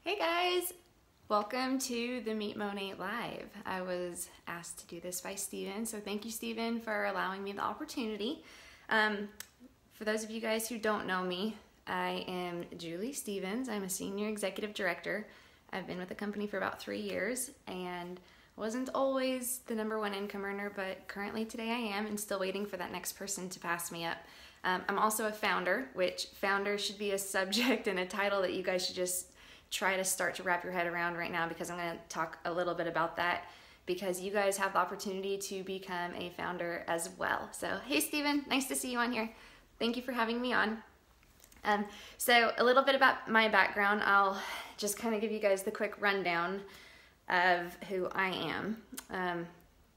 Hey guys! Welcome to the Meet Monat Live. I was asked to do this by Steven, so thank you Steven for allowing me the opportunity. For those of you guys who don't know me, I am Julie Stevens. I'm a Senior Executive Director. I've been with the company for about 3 years and wasn't always the #1 income earner, but currently today I am and still waiting for that next person to pass me up. I'm also a founder, which founder should be a subject and a title that you guys should just try to start to wrap your head around right now, because I'm going to talk a little bit about that because you guys have the opportunity to become a founder as well. So hey Steven, nice to see you on here. Thank you for having me on. So a little bit about my background. I'll just kind of give you guys the quick rundown of who I am.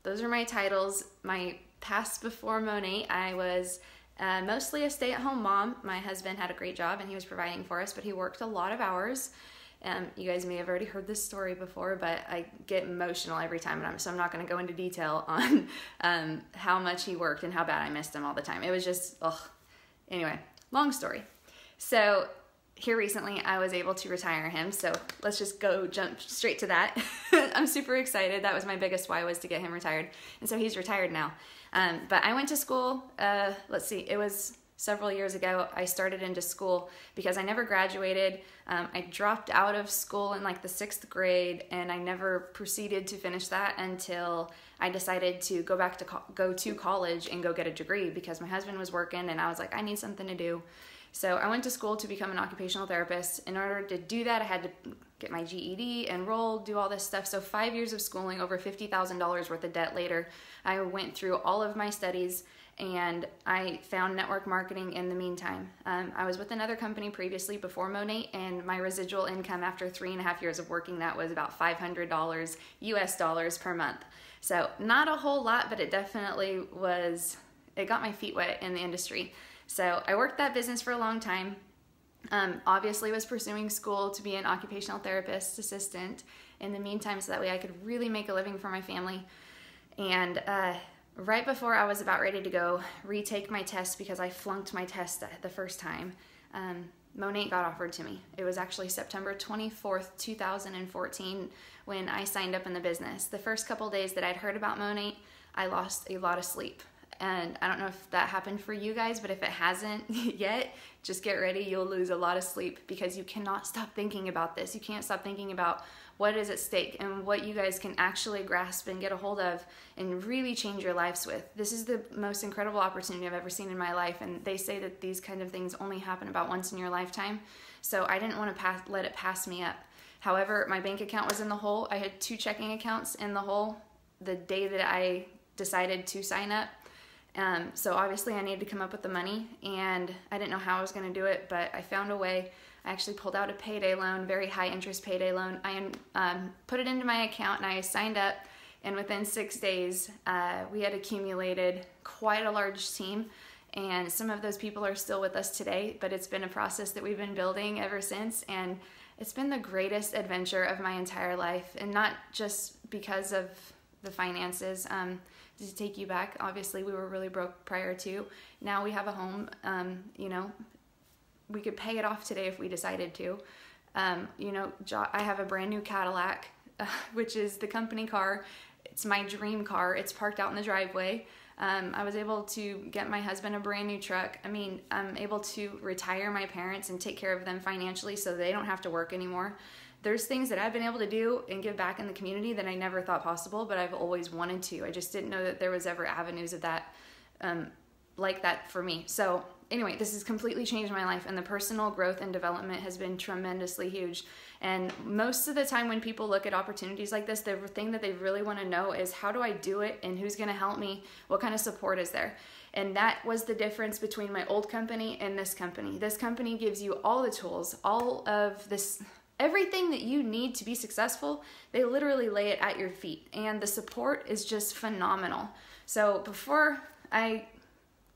Those are my titles. My past before Monat, I was mostly a stay-at-home mom. My husband had a great job and he was providing for us, but he worked a lot of hours. You guys may have already heard this story before, but I get emotional every time, so I'm not going to go into detail on how much he worked and how bad I missed him all the time. It was just, ugh. Anyway, long story. So here recently I was able to retire him, so let's just jump straight to that. I'm super excited. That was my biggest why, was to get him retired, and so he's retired now. But I went to school, let's see, it was several years ago. I started into school because I never graduated. I dropped out of school in like the 6th grade, and I never proceeded to finish that until I decided to go back to go to college and go get a degree, because my husband was working and I was like, I need something to do. So I went to school to become an occupational therapist. In order to do that, I had to get my GED, enroll, do all this stuff. So 5 years of schooling, over $50,000 worth of debt later, I went through all of my studies and I found network marketing in the meantime. I was with another company previously before Monat, and my residual income after 3.5 years of working that was about $500 US dollars per month. So not a whole lot, but it definitely was, it got my feet wet in the industry. So I worked that business for a long time. Obviously was pursuing school to be an occupational therapist assistant in the meantime, so that way I could really make a living for my family. And right before I was about ready to go retake my test, because I flunked my test the first time, Monat got offered to me. It was actually September 24th, 2014 when I signed up in the business. The first couple days that I'd heard about Monat, I lost a lot of sleep. And I don't know if that happened for you guys, but if it hasn't yet, just get ready. You'll lose a lot of sleep because you cannot stop thinking about this. You can't stop thinking about what is at stake and what you guys can actually grasp and get a hold of and really change your lives with. This is the most incredible opportunity I've ever seen in my life, and they say that these kind of things only happen about once in your lifetime, so I didn't want to let it pass me up. However, my bank account was in the hole. I had 2 checking accounts in the hole the day that I decided to sign up. So obviously I needed to come up with the money, and I didn't know how I was going to do it, but I found a way. I actually pulled out a payday loan, very high interest payday loan. I put it into my account and I signed up, and within 6 days we had accumulated quite a large team, and some of those people are still with us today, but it's been a process that we've been building ever since, and it's been the greatest adventure of my entire life. And not just because of the finances. To take you back, obviously we were really broke prior to. Now we have a home. You know, we could pay it off today if we decided to. You know, I have a brand new Cadillac, which is the company car. It's my dream car. It's parked out in the driveway. I was able to get my husband a brand new truck. I mean, I'm able to retire my parents and take care of them financially so they don't have to work anymore. There's things that I've been able to do and give back in the community that I never thought possible, but I've always wanted to. I just didn't know that there was ever avenues of that, like that for me. So anyway, this has completely changed my life, and the personal growth and development has been tremendously huge. And most of the time when people look at opportunities like this, the thing that they really want to know is, how do I do it, and who's going to help me? What kind of support is there? And that was the difference between my old company and this company. This company gives you all the tools, all of this, everything that you need to be successful. They literally lay it at your feet, and the support is just phenomenal. So before I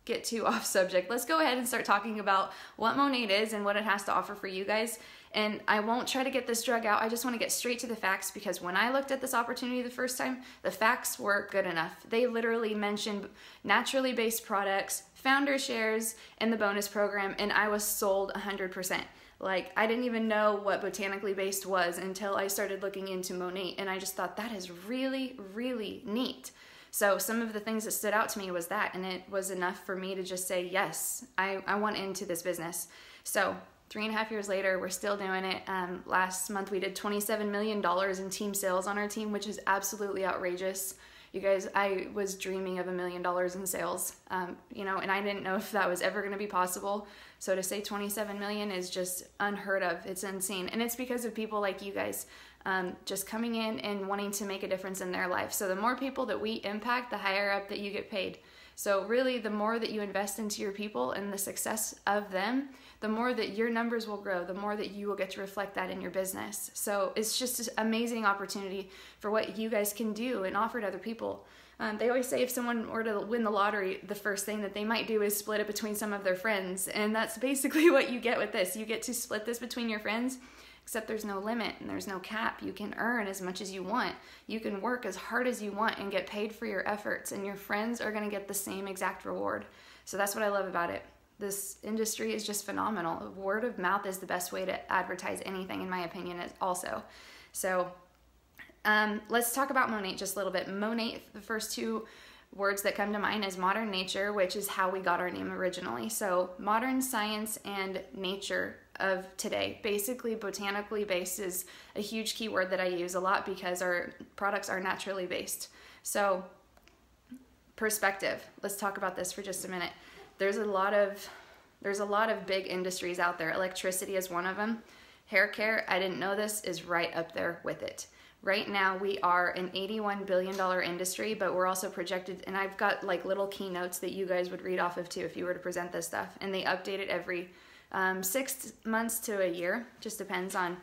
get too off subject, let's go ahead and start talking about what Monat is and what it has to offer for you guys. And I won't try to get this drug out. I just want to get straight to the facts, because when I looked at this opportunity the first time, the facts were good enough. They literally mentioned naturally based products, founder shares, and the bonus program, and I was sold 100%. Like, I didn't even know what botanically based was until I started looking into Monate, and I just thought that is really, really neat. So some of the things that stood out to me was that, and it was enough for me to just say, yes, I want into this business. So 3.5 years later, we're still doing it. Last month we did $27 million in team sales on our team, which is absolutely outrageous. You guys, I was dreaming of $1 million in sales, you know, and I didn't know if that was ever going to be possible. So to say 27 million is just unheard of. It's insane. And it's because of people like you guys, just coming in and wanting to make a difference in their life. So the more people that we impact, the higher up that you get paid. So really, the more that you invest into your people and the success of them, the more that your numbers will grow, the more that you will get to reflect that in your business. So it's just an amazing opportunity for what you guys can do and offer to other people. They always say if someone were to win the lottery, the first thing that they might do is split it between some of their friends. And that's basically what you get with this. You get to split this between your friends, except there's no limit and there's no cap. You can earn as much as you want. You can work as hard as you want and get paid for your efforts, and your friends are going to get the same exact reward. So that's what I love about it. This industry is just phenomenal. Word of mouth is the best way to advertise anything, in my opinion, also. So let's talk about Monate just a little bit. Monate, the first two words that come to mind is modern nature, which is how we got our name originally. So modern science and nature of today. Basically, botanically based is a huge keyword that I use a lot because our products are naturally based. So perspective. Let's talk about this for just a minute. There's a lot of big industries out there. Electricity is one of them. Hair care, I didn't know this, is right up there with it. Right now, we are an $81 billion industry, but we're also projected, and I've got like little keynotes that you guys would read off of too if you were to present this stuff, and they update it every 6 months to a year. Just depends on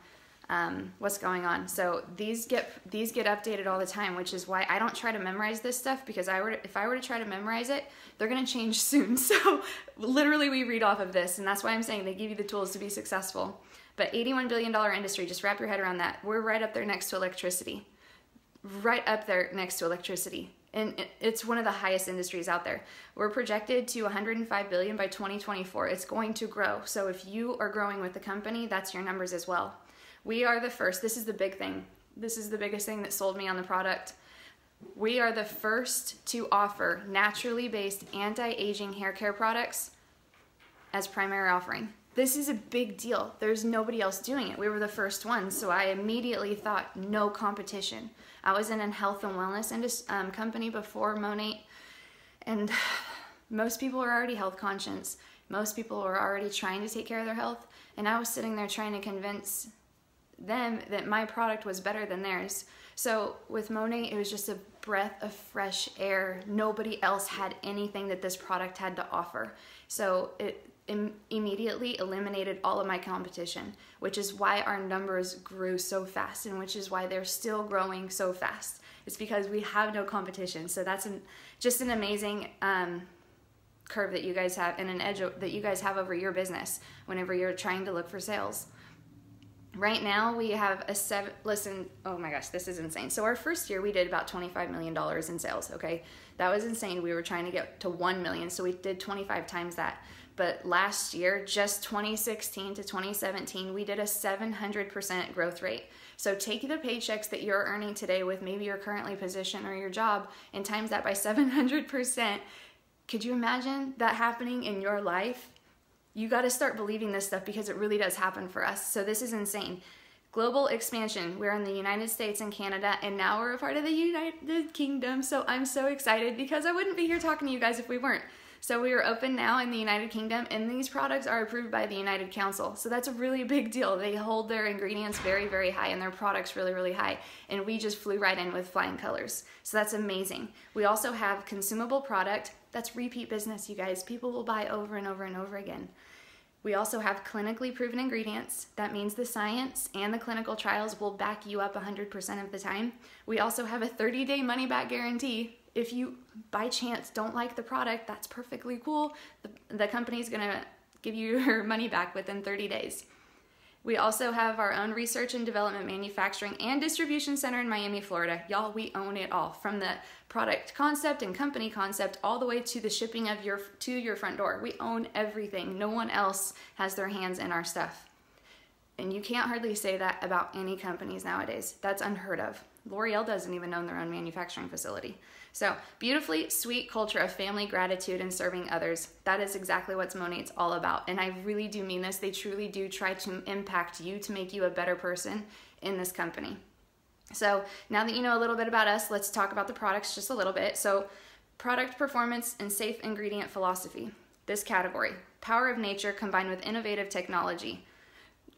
what's going on. So these get updated all the time, which is why I don't try to memorize this stuff, because if I were to try to memorize it, they're going to change soon. So literally we read off of this, and that's why I'm saying they give you the tools to be successful. But $81 billion industry, just wrap your head around that. We're right up there next to electricity. Right up there next to electricity. And it's one of the highest industries out there. We're projected to $105 billion by 2024. It's going to grow. So if you are growing with the company, that's your numbers as well. We are the first. This is the big thing. This is the biggest thing that sold me on the product. We are the first to offer naturally based anti-aging hair care products as primary offering. This is a big deal. There's nobody else doing it. We were the first ones, so I immediately thought no competition. I was in a health and wellness company before Monate, and most people are already health conscious. Most people are already trying to take care of their health, and I was sitting there trying to convince them that my product was better than theirs. So with Monate, it was just a breath of fresh air. Nobody else had anything that this product had to offer. So it immediately eliminated all of my competition, which is why our numbers grew so fast, and which is why they're still growing so fast. It's because we have no competition. So that's just an amazing curve that you guys have, and an edge that you guys have over your business whenever you're trying to look for sales. Right now we have oh my gosh, this is insane. So our first year we did about $25 million in sales, okay? That was insane. We were trying to get to 1 million, so we did 25 times that. But last year, just 2016 to 2017, we did a 700% growth rate. So take the paychecks that you're earning today with maybe your currently position or your job and times that by 700%. Could you imagine that happening in your life? You got to start believing this stuff, because it really does happen for us. So this is insane. Global expansion. We're in the United States and Canada, and now we're a part of the United Kingdom. So I'm so excited, because I wouldn't be here talking to you guys if we weren't. So we are open now in the United Kingdom, and these products are approved by the United Council. So that's a really big deal. They hold their ingredients very, very high, and their products really, really high. And we just flew right in with flying colors. So that's amazing. We also have consumable product. That's repeat business, you guys. People will buy over and over and over again. We also have clinically proven ingredients. That means the science and the clinical trials will back you up 100% of the time. We also have a 30-day money-back guarantee. If you, by chance, don't like the product, that's perfectly cool. The company's gonna give you your money back within 30 days. We also have our own research and development, manufacturing, and distribution center in Miami, Florida. Y'all, we own it all, from the product concept and company concept all the way to the shipping of to your front door. We own everything. No one else has their hands in our stuff. And you can't hardly say that about any companies nowadays. That's unheard of. L'Oreal doesn't even own their own manufacturing facility. So, beautifully sweet culture of family, gratitude, and serving others. That is exactly what Monate's all about. And I really do mean this. They truly do try to impact you to make you a better person in this company. So, now that you know a little bit about us, let's talk about the products just a little bit. So, product performance and safe ingredient philosophy. This category, power of nature combined with innovative technology.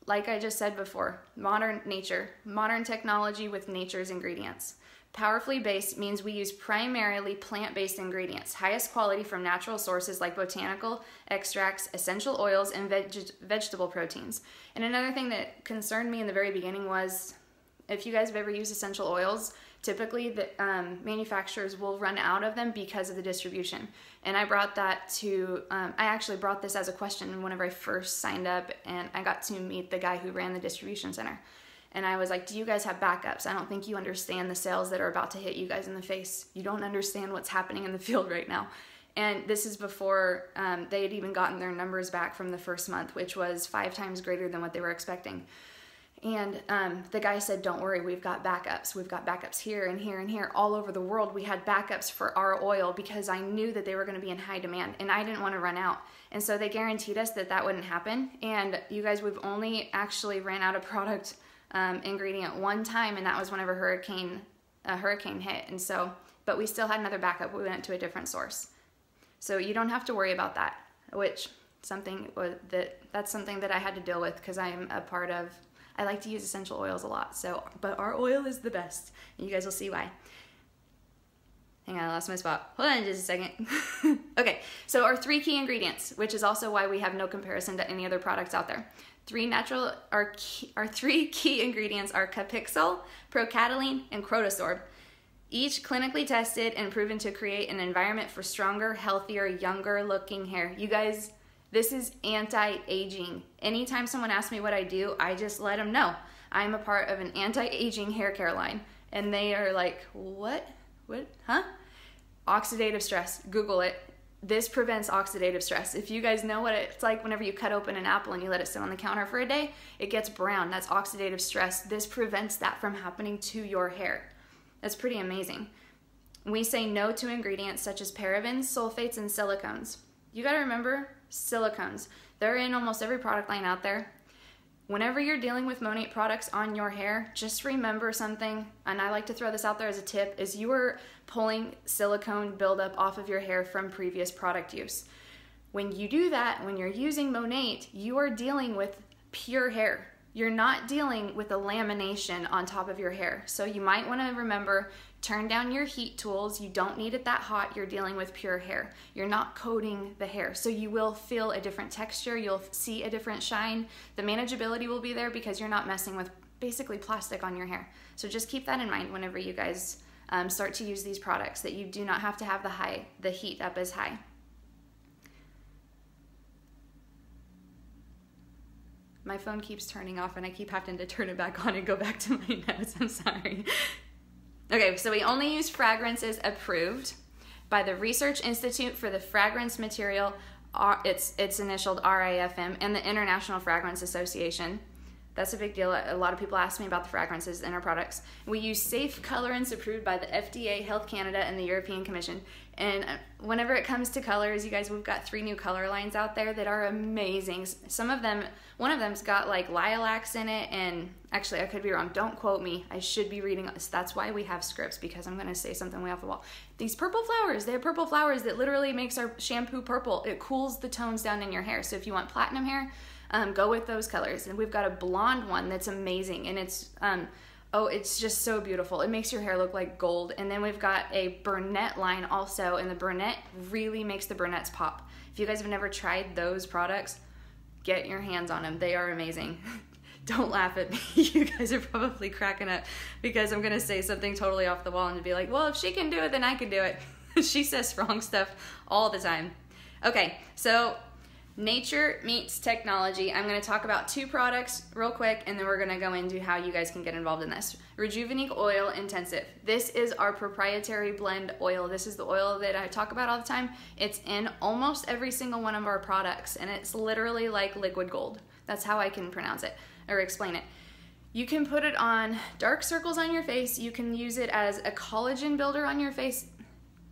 Like I just said before, modern nature, modern technology with nature's ingredients. Powerfully based means we use primarily plant-based ingredients, highest quality from natural sources like botanical extracts, essential oils, and vegetable proteins. And another thing that concerned me in the very beginning was, if you guys have ever used essential oils, typically the manufacturers will run out of them because of the distribution. And I brought that to, I actually brought this as a question whenever I first signed up, and I got to meet the guy who ran the distribution center. And I was like, do you guys have backups? I don't think you understand the sales that are about to hit you guys in the face. You don't understand what's happening in the field right now. And this is before they had even gotten their numbers back from the first month, which was 5 times greater than what they were expecting. And the guy said, don't worry, we've got backups. We've got backups here and here and here. All over the world, we had backups for our oil because I knew that they were going to be in high demand and I didn't want to run out. And so they guaranteed us that that wouldn't happen. And you guys, we've only actually ran out of product ingredient one time, and that was whenever a hurricane hit. And so, but we still had another backup. We went to a different source. So you don't have to worry about that, which that's something that I had to deal with because I am a part of, I like to use essential oils a lot. So, but our oil is the best. And you guys will see why. Hang on, I lost my spot. Hold on just a second. Okay, so our 3 key ingredients, which is also why we have no comparison to any other products out there. Our 3 key ingredients are Capixul, Procataline, and Crotosorb. Each clinically tested and proven to create an environment for stronger, healthier, younger looking hair. You guys, this is anti-aging. Anytime someone asks me what I do, I just let them know. I'm a part of an anti-aging hair care line. And they are like, what? What? Huh? Oxidative stress. Google it. This prevents oxidative stress. If you guys know what it's like whenever you cut open an apple and you let it sit on the counter for a day, it gets brown. That's oxidative stress. This prevents that from happening to your hair. That's pretty amazing. We say no to ingredients such as parabens, sulfates, and silicones. You gotta remember, silicones. They're in almost every product line out there. Whenever you're dealing with Monate products on your hair, just remember something, and I like to throw this out there as a tip, is you are pulling silicone buildup off of your hair from previous product use. When you do that, when you're using Monate, you are dealing with pure hair. You're not dealing with a lamination on top of your hair. So you might want to remember, turn down your heat tools. You don't need it that hot. You're dealing with pure hair. You're not coating the hair. So you will feel a different texture. You'll see a different shine. The manageability will be there because you're not messing with basically plastic on your hair. So just keep that in mind whenever you guys start to use these products, that you do not have to have the heat up as high. My phone keeps turning off and I keep having to turn it back on and go back to my notes. I'm sorry. Okay, so we only use fragrances approved by the Research Institute for the Fragrance Material, it's initialed RIFM, and the International Fragrance Association. That's a big deal. A lot of people ask me about the fragrances in our products. We use safe colorants approved by the FDA, Health Canada, and the European Commission. And whenever it comes to colors, you guys, we've got 3 new color lines out there that are amazing. Some of them, one of them's got like lilacs in it, and actually I could be wrong. Don't quote me. I should be reading this. That's why we have scripts, because I'm going to say something way off the wall. These purple flowers, they have purple flowers that literally makes our shampoo purple. It cools the tones down in your hair. So if you want platinum hair, go with those colors. And we've got a blonde one that's amazing, and it's it's just so beautiful. It makes your hair look like gold. And then we've got a brunette line also, and the brunette really makes the brunettes pop. If you guys have never tried those products, get your hands on them. They are amazing. Don't laugh at me. You guys are probably cracking up because I'm gonna say something totally off the wall and be like, well, if she can do it, then I can do it. She says wrong stuff all the time. Okay, so nature meets technology. I'm going to talk about 2 products real quick, and then we're going to go into how you guys can get involved in this. Rejuvenique Oil Intensive. This is our proprietary blend oil. This is the oil that I talk about all the time. It's in almost every single one of our products, and it's literally like liquid gold. That's how I can pronounce it. or explain it. You can put it on dark circles on your face. You can use it as a collagen builder on your face.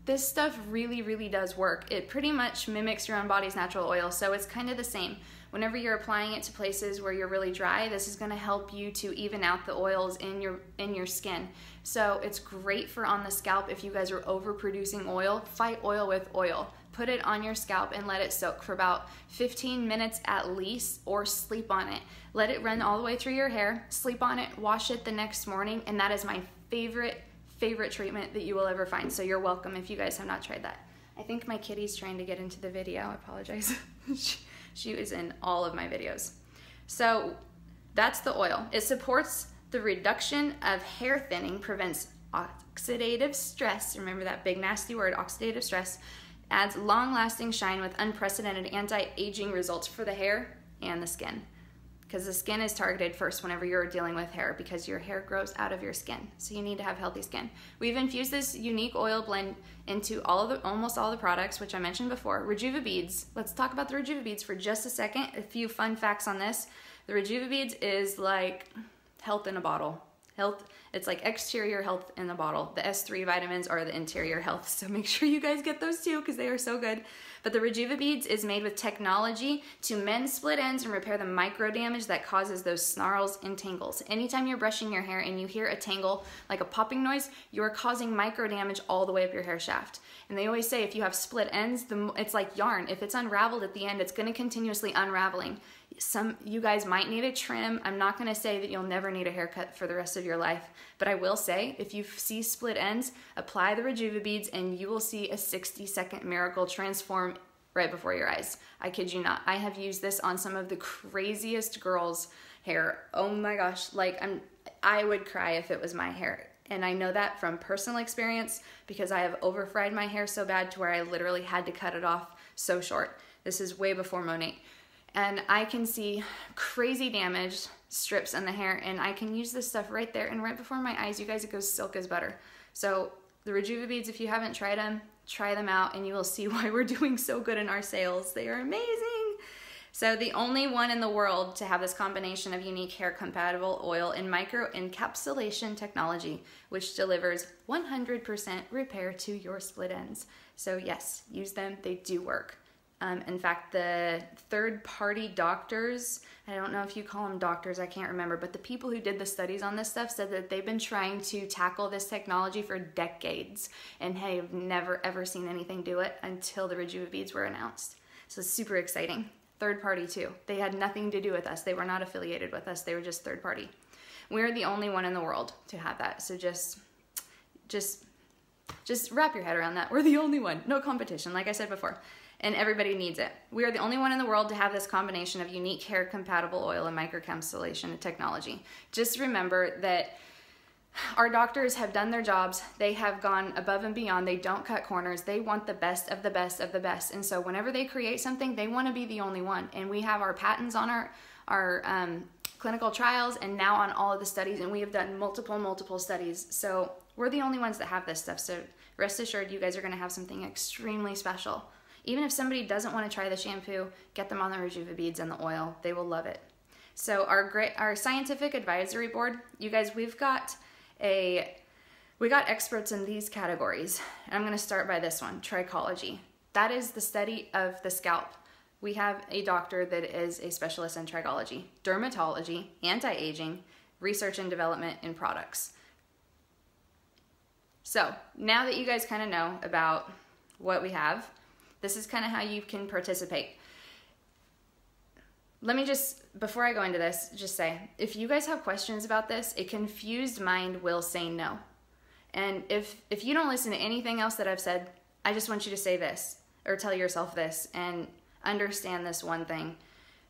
This stuff really, really does work. It pretty much mimics your own body's natural oil, so it's kind of the same. Whenever you're applying it to places where you're really dry, this is going to help you to even out the oils in your skin. So it's great for on the scalp if you guys are overproducing oil. Fight oil with oil. Put it on your scalp and let it soak for about 15 minutes at least, or sleep on it. Let it run all the way through your hair, sleep on it, wash it the next morning, and that is my favorite treatment that you will ever find. So you're welcome if you guys have not tried that. I think my kitty's trying to get into the video. I apologize. She is in all of my videos. So that's the oil. It supports the reduction of hair thinning, prevents oxidative stress. Remember that big nasty word, oxidative stress. Adds long-lasting shine with unprecedented anti-aging results for the hair and the skin. Because the skin is targeted first whenever you're dealing with hair, because your hair grows out of your skin. So you need to have healthy skin. We've infused this unique oil blend into almost all the products, which I mentioned before. Rejuva beads. Let's talk about the Rejuva beads for just a second. A few fun facts on this. The Rejuva beads is like health in a bottle. It's like exterior health in the bottle. The S3 vitamins are the interior health, so make sure you guys get those too because they are so good. But the Rejuva beads is made with technology to mend split ends and repair the micro damage that causes those snarls and tangles. Anytime you're brushing your hair and you hear a tangle, like a popping noise, you're causing micro damage all the way up your hair shaft. And they always say if you have split ends, it's like yarn. If it's unraveled at the end, it's going to continuously unraveling. You guys might need a trim. I'm not going to say that you'll never need a haircut for the rest of your life, but I will say if you see split ends, apply the Rejuva beads and you will see a 60-second miracle transform right before your eyes. I kid you not. I have used this on some of the craziest girls' hair. Oh my gosh, like I would cry if it was my hair. And I know that from personal experience because I have over-fried my hair so bad to where I literally had to cut it off so short. This is way before Monate. And I can see crazy damaged strips in the hair, and I can use this stuff right there and right before my eyes. You guys, it goes silk as butter. So the Rejuva beads, if you haven't tried them, try them out and you will see why we're doing so good in our sales. They are amazing. So the only one in the world to have this combination of unique hair compatible oil and micro encapsulation technology, which delivers 100% repair to your split ends. So yes, use them, they do work. In fact, the third-party doctors, I don't know if you call them doctors, I can't remember, but the people who did the studies on this stuff said that they've been trying to tackle this technology for decades and have never ever seen anything do it until the Rejuva beads were announced. So it's super exciting. Third party too. They had nothing to do with us. They were not affiliated with us. They were just third party. We're the only one in the world to have that. So just wrap your head around that. We're the only one. No competition, like I said before. And everybody needs it. We are the only one in the world to have this combination of unique hair compatible oil and microencapsulation technology. Just remember that our doctors have done their jobs. They have gone above and beyond. They don't cut corners. They want the best of the best of the best. And so whenever they create something, they want to be the only one. And we have our patents on our clinical trials and now on all of the studies. And we have done multiple studies. So we're the only ones that have this stuff. So rest assured, you guys are going to have something extremely special. Even if somebody doesn't want to try the shampoo, get them on the Rejuva beads and the oil. They will love it. So our scientific advisory board, you guys, we got experts in these categories. And I'm going to start by this one, trichology. That is the study of the scalp. We have a doctor that is a specialist in trichology, dermatology, anti-aging, research and development, and products. So now that you guys kind of know about what we have, this is kind of how you can participate. Let me just, before I go into this, just say, if you guys have questions about this, a confused mind will say no. And if you don't listen to anything else that I've said, I just want you to say this, or tell yourself this, and understand this one thing.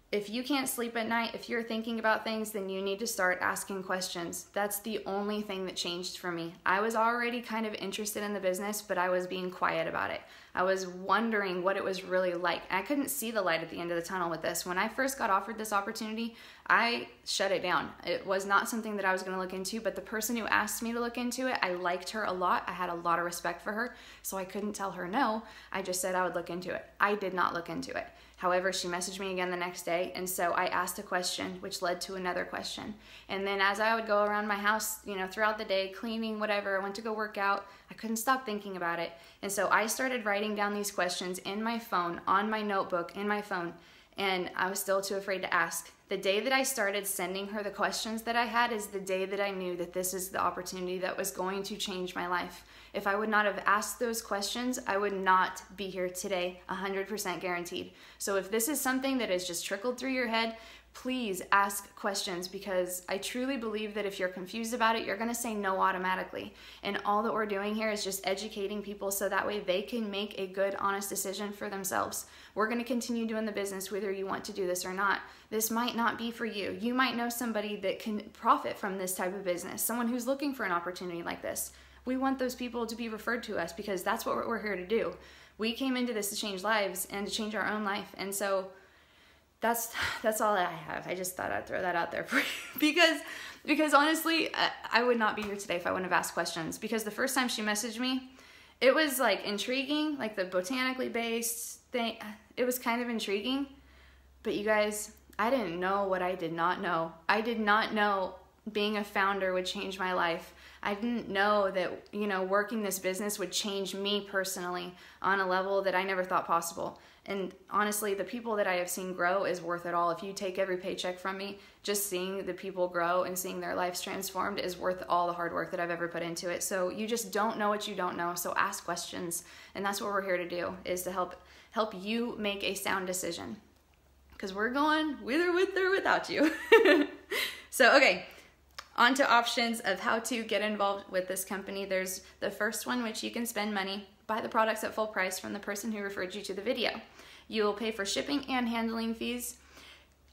If you can't sleep at night, if you're thinking about things, then you need to start asking questions. That's the only thing that changed for me. I was already kind of interested in the business, but I was being quiet about it. I was wondering what it was really like. I couldn't see the light at the end of the tunnel with this. When I first got offered this opportunity, I shut it down. It was not something that I was going to look into, but the person who asked me to look into it, I liked her a lot. I had a lot of respect for her, so I couldn't tell her no. I just said I would look into it. I did not look into it. However, she messaged me again the next day, and so I asked a question, which led to another question. And then as I would go around my house, you know, throughout the day, cleaning, whatever, I went to go work out, I couldn't stop thinking about it. And so I started writing down these questions in my phone, on my notebook, in my phone, and I was still too afraid to ask. The day that I started sending her the questions that I had is the day that I knew that this is the opportunity that was going to change my life. If I would not have asked those questions, I would not be here today, 100% guaranteed. So if this is something that has just trickled through your head, please ask questions, because I truly believe that if you're confused about it, you're going to say no automatically. And all that we're doing here is just educating people so that way they can make a good, honest decision for themselves. We're going to continue doing the business whether you want to do this or not. This might not be for you. You might know somebody that can profit from this type of business, someone who's looking for an opportunity like this. We want those people to be referred to us, because that's what we're here to do. We came into this to change lives and to change our own life. And so that's all that I have. I just thought I'd throw that out there for you, because honestly, I would not be here today if I wouldn't have asked questions. Because the first time she messaged me, it was like intriguing, like the botanically based thing. It was kind of intriguing, but you guys, I didn't know what I did not know. I did not know being a founder would change my life. I didn't know that, you know, working this business would change me personally on a level that I never thought possible. And honestly, the people that I have seen grow is worth it all. If you take every paycheck from me, just seeing the people grow and seeing their lives transformed is worth all the hard work that I've ever put into it. So you just don't know what you don't know. So ask questions. And that's what we're here to do, is to help you make a sound decision. Because we're going with or without you. So, okay. On to options of how to get involved with this company. There's the first one, which you can spend money, buy the products at full price from the person who referred you to the video. You will pay for shipping and handling fees.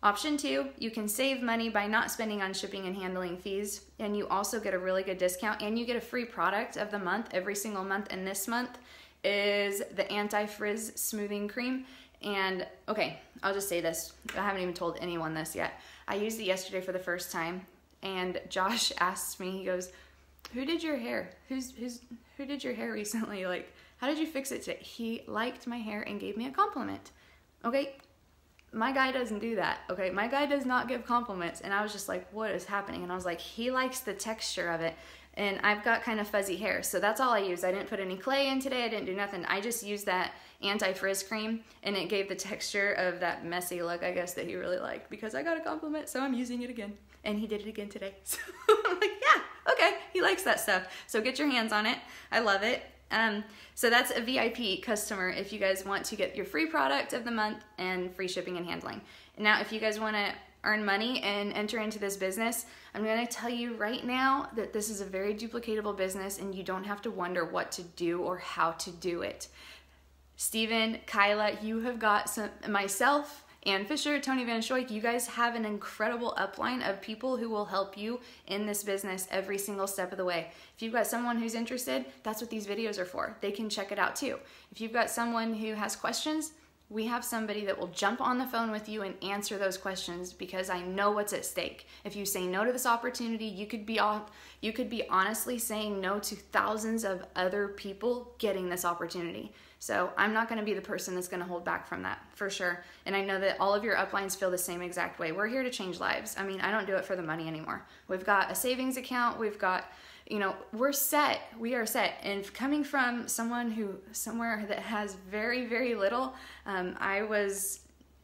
Option 2, you can save money by not spending on shipping and handling fees, and you also get a really good discount, and you get a free product of the month every single month, and this month is the anti-frizz smoothing cream. And okay, I'll just say this. I haven't even told anyone this yet. I used it yesterday for the first time. And Josh asked me, he goes, who did your hair? Who did your hair recently? Like, how did you fix it today? He liked my hair and gave me a compliment. Okay, my guy doesn't do that. Okay, my guy does not give compliments. And I was just like, what is happening? And I was like, he likes the texture of it. And I've got kind of fuzzy hair, so that's all I used. I didn't put any clay in today. I didn't do nothing. I just used that anti-frizz cream, and it gave the texture of that messy look, I guess, that he really liked, because I got a compliment, so I'm using it again. And he did it again today. So I'm like, yeah, okay, he likes that stuff. So get your hands on it. I love it. So that's a VIP customer if you guys want to get your free product of the month and free shipping and handling. Now, if you guys want to earn money and enter into this business, I'm going to tell you right now that this is a very duplicatable business, and you don't have to wonder what to do or how to do it. Steven, Kyla, you have got myself, Ann Fisher, Tony Van Schoik, you guys have an incredible upline of people who will help you in this business every single step of the way. If you've got someone who's interested, that's what these videos are for. They can check it out too. If you've got someone who has questions, we have somebody that will jump on the phone with you and answer those questions, because I know what's at stake. If you say no to this opportunity, you could be honestly saying no to thousands of other people getting this opportunity. So I'm not going to be the person that's going to hold back from that, for sure. And I know that all of your uplines feel the same exact way. We're here to change lives. I mean, I don't do it for the money anymore. We've got a savings account. We've got, you know, we're set. We are set. And coming from somewhere that has very, very little,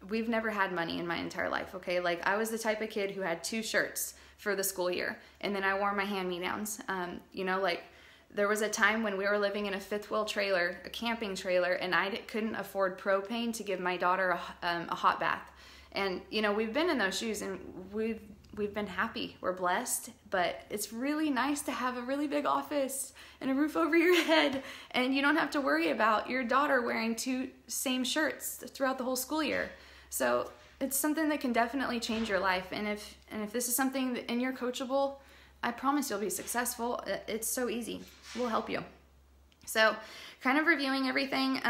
we've never had money in my entire life, okay? Like, I was the type of kid who had 2 shirts for the school year, and then I wore my hand-me-downs. You know, like, there was a time when we were living in a fifth wheel trailer, a camping trailer, and I couldn't afford propane to give my daughter a hot bath. And, you know, we've been in those shoes, and we've been happy. We're blessed, but it's really nice to have a really big office and a roof over your head, and you don't have to worry about your daughter wearing 2 same shirts throughout the whole school year. So it's something that can definitely change your life. And if this is something that, and you're coachable, I promise you'll be successful. It's so easy. We'll help you. So kind of reviewing everything,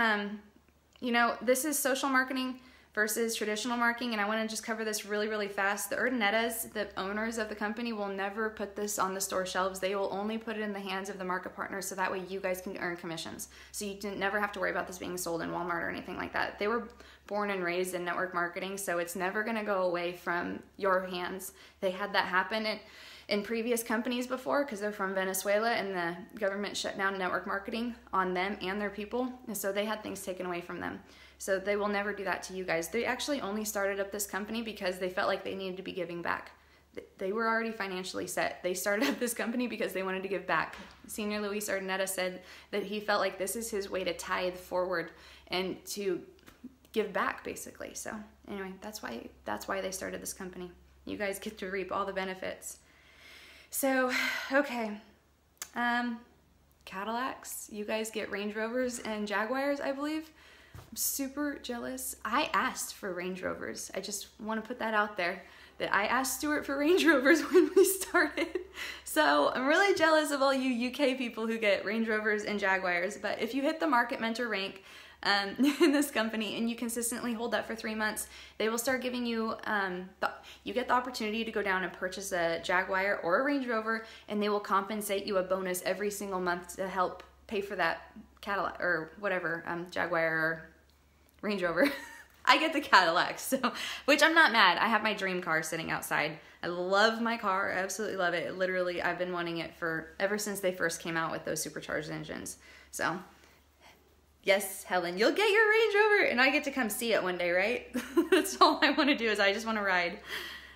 you know, this is social marketing, versus traditional marketing. And I want to just cover this really, really fast. The Urdanettas, the owners of the company, will never put this on the store shelves. They will only put it in the hands of the market partners, so that way you guys can earn commissions. So you never have to worry about this being sold in Walmart or anything like that. They were born and raised in network marketing, so it's never going to go away from your hands. They had that happen in previous companies before, because they're from Venezuela and the government shut down network marketing on them and their people, and so they had things taken away from them. So they will never do that to you guys. They actually only started up this company because they felt like they needed to be giving back. They were already financially set. They started up this company because they wanted to give back. Senior Luis Urdaneta said that he felt like this is his way to tithe forward and to give back, basically. So anyway, that's why they started this company. You guys get to reap all the benefits. So, okay. Cadillacs, you guys get Range Rovers and Jaguars, I believe. I'm super jealous. I asked for Range Rovers. I just want to put that out there, that I asked Stuart for Range Rovers when we started. So I'm really jealous of all you UK people who get Range Rovers and Jaguars. But if you hit the Market Mentor rank in this company and you consistently hold that for 3 months, they will start giving you, you get the opportunity to go down and purchase a Jaguar or a Range Rover, and they will compensate you a bonus every single month to help pay for that Cadillac or whatever, Jaguar or Range Rover. I get the Cadillac, so, which I'm not mad. I have my dream car sitting outside. I love my car. I absolutely love it. Literally, I've been wanting it ever since they first came out with those supercharged engines. So, yes, Helen, you'll get your Range Rover, and I get to come see it one day, right? That's all I want to do, is I just want to ride.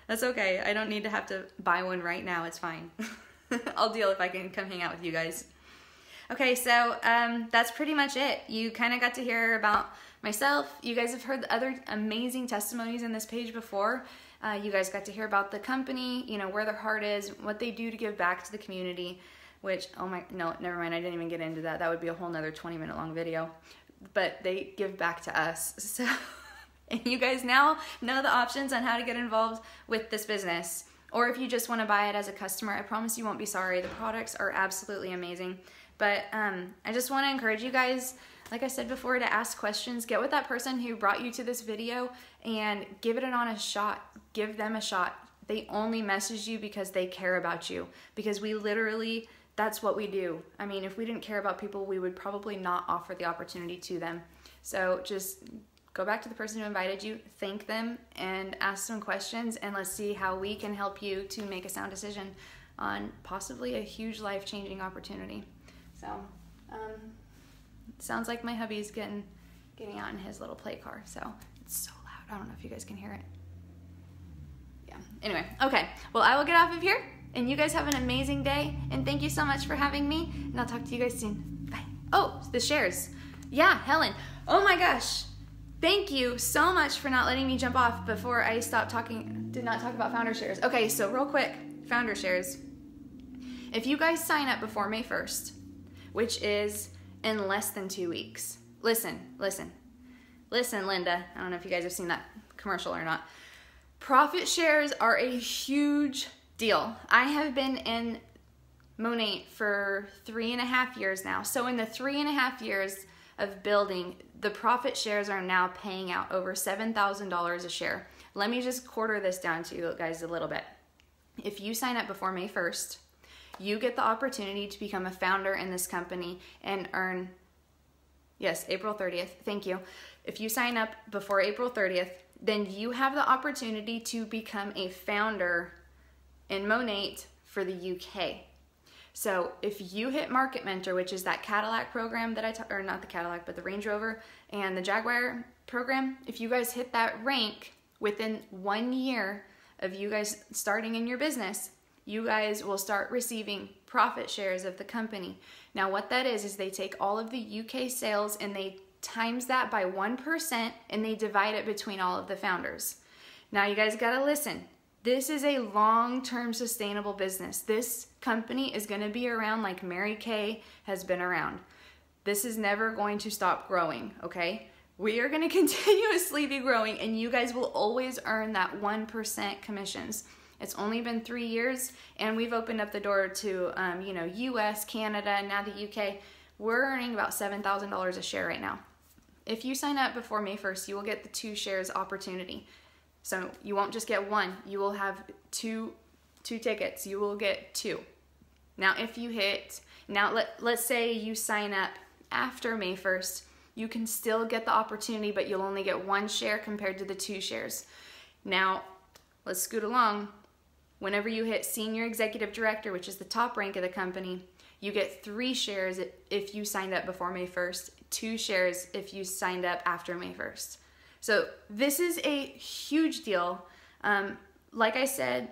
That's okay. I don't need to have to buy one right now. It's fine. I'll deal if I can come hang out with you guys. Okay, so that's pretty much it. You kind of got to hear about myself. You guys have heard the other amazing testimonies in this page before. You guys got to hear about the company, you know, where their heart is, what they do to give back to the community, which, oh my, no, never mind. I didn't even get into that. That would be a whole nother 20-minute long video. But they give back to us. So, and you guys now know the options on how to get involved with this business. Or if you just want to buy it as a customer, I promise you won't be sorry. The products are absolutely amazing. But I just want to encourage you guys, like I said before, to ask questions. Get with that person who brought you to this video and give it an honest shot. Give them a shot. They only message you because they care about you. Because we literally, that's what we do. I mean, if we didn't care about people, we would probably not offer the opportunity to them. So just go back to the person who invited you, thank them, and ask some questions, and let's see how we can help you to make a sound decision on possibly a huge life-changing opportunity. So, sounds like my hubby's getting out in his little play car, so it's so loud. I don't know if you guys can hear it. Yeah, anyway, okay. Well, I will get off of here, and you guys have an amazing day, and thank you so much for having me, and I'll talk to you guys soon. Bye. Oh, the shares. Yeah, Helen. Oh my gosh. Thank you so much for not letting me jump off before I stopped talking, did not talk about founder shares. Okay, so real quick, founder shares. If you guys sign up before May 1st, which is in less than 2 weeks. Listen, Linda. I don't know if you guys have seen that commercial or not. Profit shares are a huge deal. I have been in Monate for 3.5 years now. So in the 3.5 years of building, the profit shares are now paying out over $7,000 a share. Let me just quarter this down to you guys a little bit. If you sign up before May 1st, you get the opportunity to become a founder in this company and earn, yes, April 30th, thank you. If you sign up before April 30th, then you have the opportunity to become a founder in Monate for the UK. So if you hit Market Mentor, which is that Cadillac program that or not the Cadillac, but the Range Rover and the Jaguar program, if you guys hit that rank within 1 year of you guys starting in your business, you guys will start receiving profit shares of the company. Now what that is they take all of the UK sales and they times that by 1% and they divide it between all of the founders. Now you guys gotta listen. This is a long-term sustainable business. This company is gonna be around like Mary Kay has been around. This is never going to stop growing, okay? We are gonna continuously be growing and you guys will always earn that 1% commissions. It's only been 3 years and we've opened up the door to, you know, US, Canada, and now the UK. We're earning about $7,000 a share right now. if you sign up before May 1st, you will get the 2 shares opportunity. So you won't just get 1, you will have two tickets. You will get 2. Now if you hit, let's say you sign up after May 1st, you can still get the opportunity, but you'll only get 1 share compared to the 2 shares. Now, let's scoot along. Whenever you hit Senior Executive Director, which is the top rank of the company, you get 3 shares if you signed up before May 1st, 2 shares if you signed up after May 1st. So this is a huge deal. Like I said,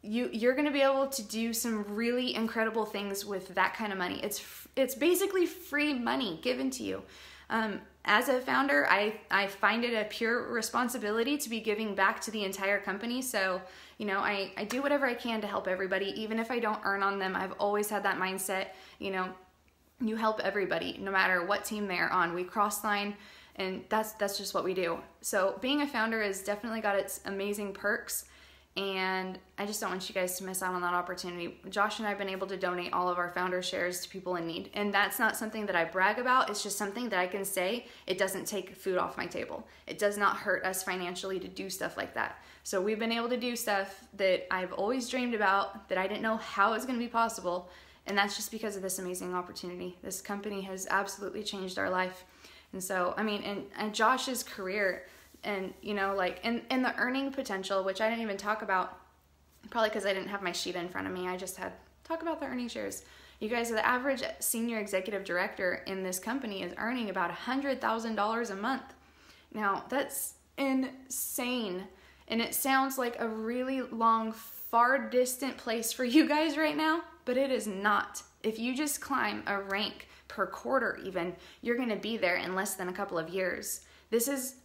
you're going to be able to do some really incredible things with that kind of money. It's basically free money given to you. As a founder, I find it a pure responsibility to be giving back to the entire company. So, I do whatever I can to help everybody, even if I don't earn on them. I've always had that mindset, you help everybody, no matter what team they're on. We cross line, and that's just what we do. So being a founder has definitely got its amazing perks, and I just don't want you guys to miss out on that opportunity. Josh and I have been able to donate all of our founder shares to people in need. And that's not something that I brag about. It's just something that I can say it doesn't take food off my table. It does not hurt us financially to do stuff like that. So we've been able to do stuff that I've always dreamed about, that I didn't know how it was going to be possible. And that's just because of this amazing opportunity. This company has absolutely changed our life. And so, and Josh's career, and and the earning potential, which I didn't even talk about, probably because I didn't have my sheet in front of me. I just had talk about the earning shares. You guys, the average senior executive director in this company is earning about $100,000 a month. Now that's insane, and it sounds like a really long, far distant place for you guys right now, but it is not. If you just climb a rank per quarter, even, you're going to be there in less than a couple of years. This is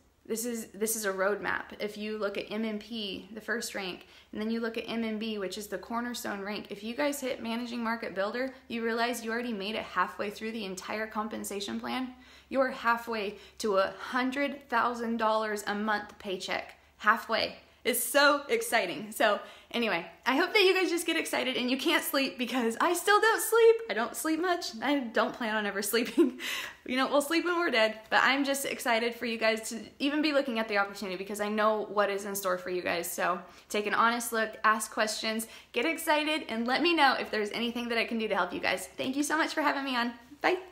a roadmap. If you look at MMP, the first rank, and then you look at MMB, which is the cornerstone rank, if you guys hit Managing Market Builder, you realize you already made it halfway through the entire compensation plan. You're halfway to $100,000 a month paycheck. Halfway. It's so exciting. So anyway, I hope that you guys just get excited and you can't sleep, because I still don't sleep. I don't sleep much. I don't plan on ever sleeping. We'll sleep when we're dead, but I'm just excited for you guys to even be looking at the opportunity, because I know what is in store for you guys. So take an honest look, ask questions, get excited, and let me know if there's anything that I can do to help you guys. Thank you so much for having me on. Bye.